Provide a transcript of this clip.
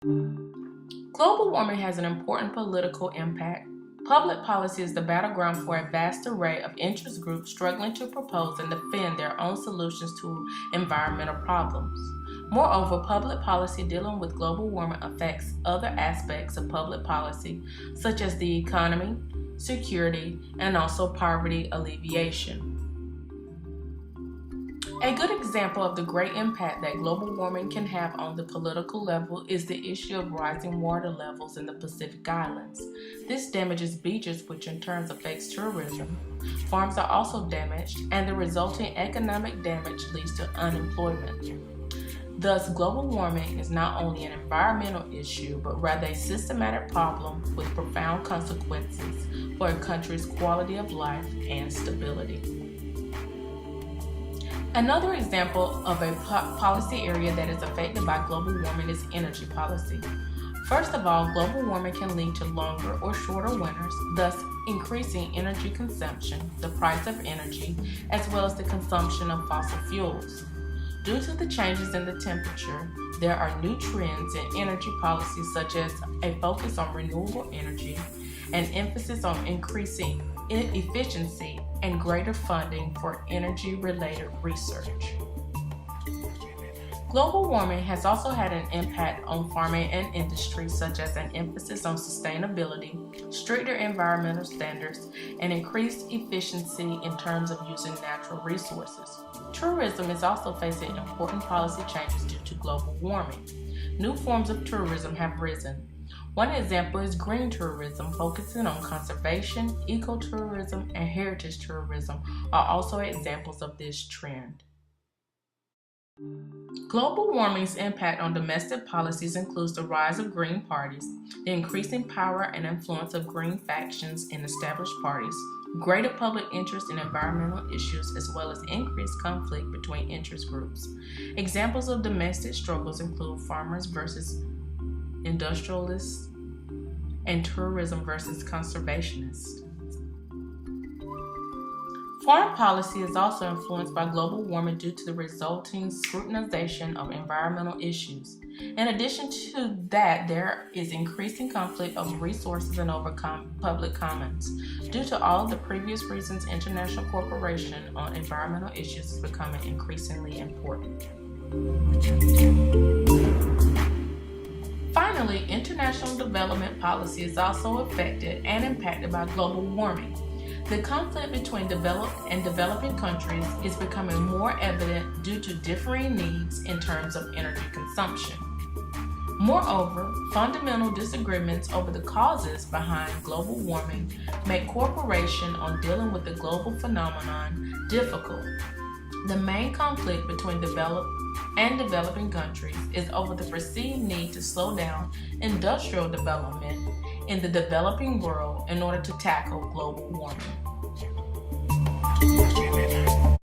Global warming has an important political impact. Public policy is the battleground for a vast array of interest groups struggling to propose and defend their own solutions to environmental problems. Moreover, public policy dealing with global warming affects other aspects of public policy, such as the economy, security, and also poverty alleviation. A good example of the great impact that global warming can have on the political level is the issue of rising water levels in the Pacific Islands. This damages beaches, which in turn affects tourism. Farms are also damaged, and the resulting economic damage leads to unemployment. Thus, global warming is not only an environmental issue, but rather a systematic problem with profound consequences for a country's quality of life and stability. Another example of a policy area that is affected by global warming is energy policy. First of all, global warming can lead to longer or shorter winters, thus increasing energy consumption, the price of energy, as well as the consumption of fossil fuels. Due to the changes in the temperature, there are new trends in energy policy, such as a focus on renewable energy, an emphasis on increasing efficiency, and greater funding for energy-related research. Global warming has also had an impact on farming and industry, such as an emphasis on sustainability, stricter environmental standards, and increased efficiency in terms of using natural resources. Tourism is also facing important policy changes due to global warming. New forms of tourism have risen. One example is green tourism, focusing on conservation. Ecotourism and heritage tourism are also examples of this trend. Global warming's impact on domestic policies includes the rise of green parties, the increasing power and influence of green factions in established parties, greater public interest in environmental issues, as well as increased conflict between interest groups. Examples of domestic struggles include farmers versus industrialists and tourism versus conservationists. Foreign policy is also influenced by global warming due to the resulting scrutinization of environmental issues. In addition to that, there is increasing conflict over resources and over public commons. Due to all of the previous reasons, international cooperation on environmental issues is becoming increasingly important. Finally, international development policy is also affected and impacted by global warming. The conflict between developed and developing countries is becoming more evident due to differing needs in terms of energy consumption. Moreover, fundamental disagreements over the causes behind global warming make cooperation on dealing with the global phenomenon difficult. The main conflict between developed and developing countries is over the perceived need to slow down industrial development in the developing world in order to tackle global warming.